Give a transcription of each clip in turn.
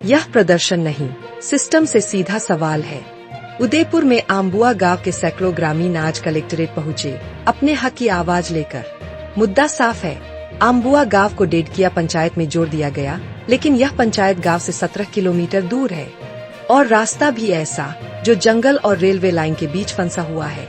यह प्रदर्शन नहीं, सिस्टम से सीधा सवाल है। उदयपुर में आम्बुआ गांव के सैकड़ों ग्रामीण आज कलेक्ट्रेट पहुंचे, अपने हक की आवाज लेकर। मुद्दा साफ है, आम्बुआ गांव को डेडकिया पंचायत में जोड़ दिया गया, लेकिन यह पंचायत गांव से 17 किलोमीटर दूर है और रास्ता भी ऐसा जो जंगल और रेलवे लाइन के बीच फंसा हुआ है।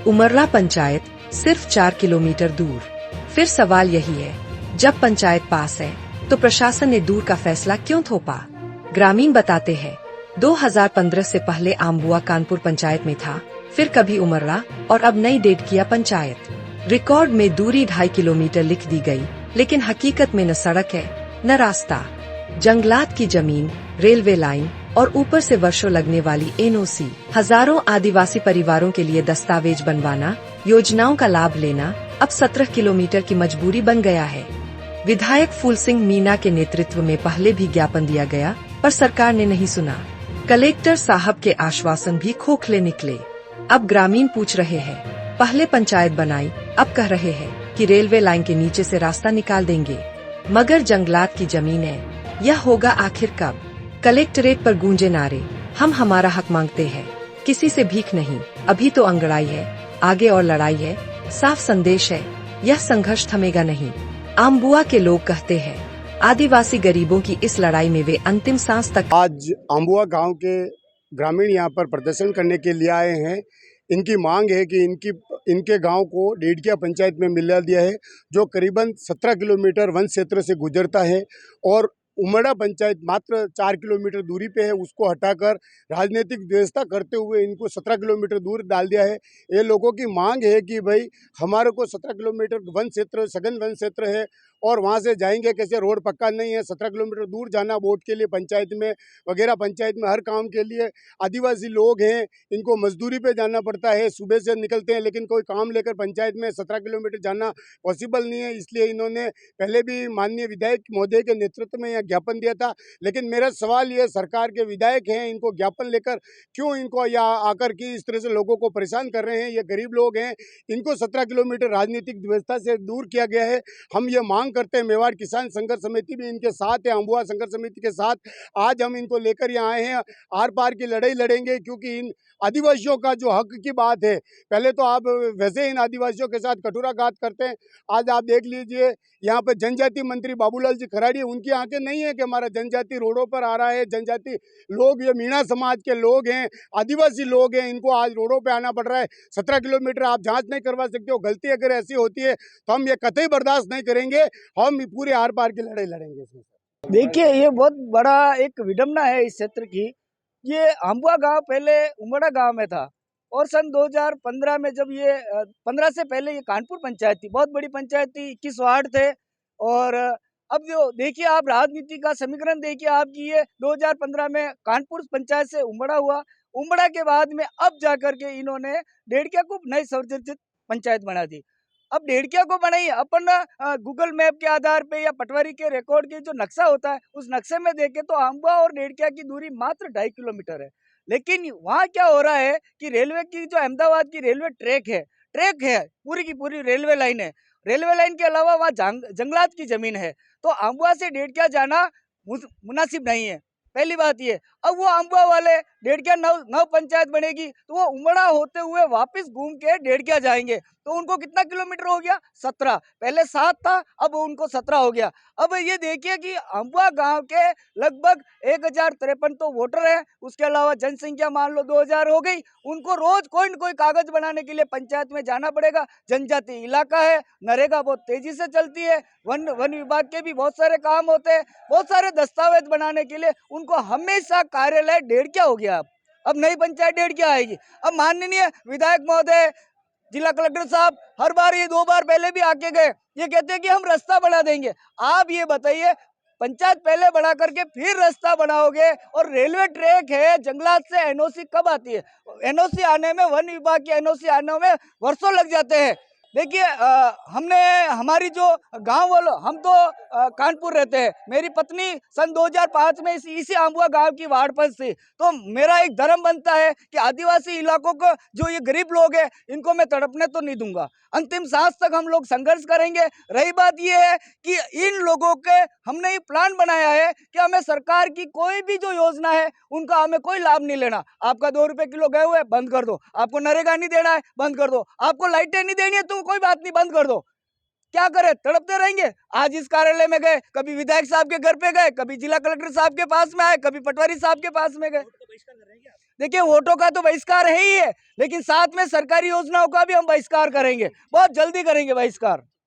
उमरला पंचायत सिर्फ 4 किलोमीटर दूर। फिर सवाल यही है, जब पंचायत पास है तो प्रशासन ने दूर का फैसला क्यों थोपा? ग्रामीण बताते हैं, 2015 से पहले आम्बुआ कानपुर पंचायत में था, फिर कभी उमरला और अब नई डेडकिया पंचायत। रिकॉर्ड में दूरी 2.5 किलोमीटर लिख दी गई, लेकिन हकीकत में न सड़क है न रास्ता। जंगलात की जमीन, रेलवे लाइन और ऊपर से वर्षों लगने वाली एनओसी। हजारों आदिवासी परिवारों के लिए दस्तावेज बनवाना, योजनाओं का लाभ लेना अब 17 किलोमीटर की मजबूरी बन गया है। विधायक फूल सिंह मीणा के नेतृत्व में पहले भी ज्ञापन दिया गया, पर सरकार ने नहीं सुना। कलेक्टर साहब के आश्वासन भी खोखले निकले। अब ग्रामीण पूछ रहे हैं, पहले पंचायत बनाई, अब कह रहे हैं कि रेलवे लाइन के नीचे से रास्ता निकाल देंगे, मगर जंगलात की जमीन है। यह होगा आखिर कब? कलेक्ट्रेट पर गूंजे नारे, हम हमारा हक मांगते हैं, किसी से भीख नहीं। अभी तो अंगड़ाई है, आगे और लड़ाई है। साफ संदेश है, यह संघर्ष थमेगा नहीं। आम्बुआ के लोग कहते हैं, आदिवासी गरीबों की इस लड़ाई में वे अंतिम सांस तक। आज आम्बुआ गांव के ग्रामीण यहां पर प्रदर्शन करने के लिए आए हैं। इनकी मांग है कि इनके गांव को डेडकिया पंचायत में मिला दिया है, जो करीबन 17 किलोमीटर वन क्षेत्र से गुजरता है, और उमड़ा पंचायत मात्र 4 किलोमीटर दूरी पे है, उसको हटाकर राजनीतिक व्यवस्था करते हुए इनको 17 किलोमीटर दूर डाल दिया है। ये लोगों की मांग है कि भाई हमारे को 17 किलोमीटर वन क्षेत्र, सघन वन क्षेत्र है, और वहाँ से जाएंगे कैसे? रोड पक्का नहीं है, 17 किलोमीटर दूर जाना वोट के लिए पंचायत में वगैरह, पंचायत में हर काम के लिए। आदिवासी लोग हैं, इनको मजदूरी पे जाना पड़ता है, सुबह से निकलते हैं, लेकिन कोई काम लेकर पंचायत में 17 किलोमीटर जाना पॉसिबल नहीं है। इसलिए इन्होंने पहले भी माननीय विधायक महोदय के नेतृत्व में यह ज्ञापन दिया था। लेकिन मेरा सवाल ये, सरकार के विधायक हैं, इनको ज्ञापन लेकर क्यों इनको यहाँ आकर के इस तरह से लोगों को परेशान कर रहे हैं? ये गरीब लोग हैं, इनको 17 किलोमीटर राजनीतिक व्यवस्था से दूर किया गया है। हम ये मांग करते हैं, मेवाड़ किसान संघर्ष समिति भी इनके साथ है, अम्बुआ संघर्ष समिति के साथ आज हम इनको लेकर यहाँ आए हैं। आर पार की लड़ाई लड़ेंगे, क्योंकि इन आदिवासियों का जो हक की बात है, पहले तो आप वैसे इन आदिवासियों के साथ कटुराघात करते हैं। आज आप देख लीजिए, यहाँ पर जनजाति मंत्री बाबूलाल जी खराड़ी, उनकी आंखें नहीं है कि हमारा जनजाति रोडों पर आ रहा है। जनजाति लोग, ये मीणा समाज के लोग हैं, आदिवासी लोग हैं, इनको आज रोडों पे आना पड़ रहा है। 17 किलोमीटर आप जांच नहीं करवा सकते हो। गलती अगर ऐसी होती है तो हम ये कतई बर्दाश्त नहीं करेंगे, हम पूरे आर पार की लड़ाई लड़ेंगे इसमें। देखिए, ये बहुत बड़ा एक विडंबना है इस क्षेत्र की। ये आम्बुआ गांव पहले उमड़ा गांव में था, और सन 2015 में जब ये 15 से पहले ये कानपुर पंचायत थी, बहुत बड़ी पंचायत थी, 21 वार्ड थे। और अब जो देखिए आप राजनीति का समीकरण देखिए आप, कि ये 2015 में कानपुर पंचायत से उमड़ा हुआ, उमड़ा के बाद में अब जाकर के इन्होंने डेडकिया को नई संरचित पंचायत बना दी। अब डेडकिया को बनाई अपन गूगल मैप के आधार पे या पटवारी के रिकॉर्ड के जो नक्शा होता है, उस नक्शे में देखें तो आम्बुआ और डेडकिया की दूरी मात्र 2.5 किलोमीटर है। लेकिन वहाँ क्या हो रहा है कि रेलवे की जो अहमदाबाद की रेलवे ट्रैक है, पूरी की पूरी रेलवे लाइन है। रेलवे लाइन के अलावा वहाँ जंगलात की जमीन है, तो आम्बुआ से डेडकिया जाना मुनासिब नहीं है। पहली बात ये। अब वो आम्बुआ वाले डेडकिया नव पंचायत बनेगी तो वो उमड़ा होते हुए वापस घूम के डेडकिया जाएंगे, तो उनको कितना किलोमीटर हो गया? 17। पहले 7 था, अब उनको 17 हो गया। अब ये देखिए कि आम्बुआ गांव के लगभग 1053 तो वोटर है, उसके अलावा जनसंख्या मान लो 2000 हो गई। उनको रोज कोई न कोई कागज बनाने के लिए पंचायत में जाना पड़ेगा। जनजाति इलाका है, नरेगा बहुत तेजी से चलती है, वन विभाग के भी बहुत सारे काम होते हैं, बहुत सारे दस्तावेज बनाने के लिए उनको हमेशा कार्यालय डेडकिया हो गया। अब नई पंचायत डेडकिया आएगी। अब माननीय विधायक महोदय, जिला कलेक्टर साहब हर बार, ये 2 बार पहले भी आके गए, ये कहते हैं कि हम रास्ता बना देंगे। आप ये बताइए, पंचायत पहले बना करके फिर रास्ता बनाओगे, और रेलवे ट्रैक है, जंगलात से एनओसी कब आती है? एनओसी आने में, वन विभाग की एनओसी आने में वर्षों लग जाते हैं। देखिए हमने हमारी जो गांव वालों हम तो कानपुर रहते हैं। मेरी पत्नी सन 2005 में इसी आंबुआ गांव की वार्ड पर थी। तो मेरा एक धर्म बनता है कि आदिवासी इलाकों को जो ये गरीब लोग हैं इनको मैं तड़पने तो नहीं दूंगा। अंतिम सांस तक हम लोग संघर्ष करेंगे। रही बात ये है कि इन लोगों के हमने ये प्लान बनाया है कि हमें सरकार की कोई भी जो योजना है उनका हमें कोई लाभ नहीं लेना। आपका 2 रुपए किलो गेहूं है, बंद कर दो। आपको नरेगा नहीं देना है, बंद कर दो। आपको लाइटें नहीं देनी है तो कोई बात नहीं, बंद कर दो। क्या करें, तड़पते रहेंगे। आज इस कार्यालय में गए, कभी विधायक साहब के घर पे गए, कभी जिला कलेक्टर साहब के पास में आए, कभी पटवारी साहब के पास में गए। देखिए वोटों का तो बहिष्कार है ही है, लेकिन साथ में सरकारी योजनाओं का भी हम बहिष्कार करेंगे, बहुत जल्दी करेंगे बहिष्कार।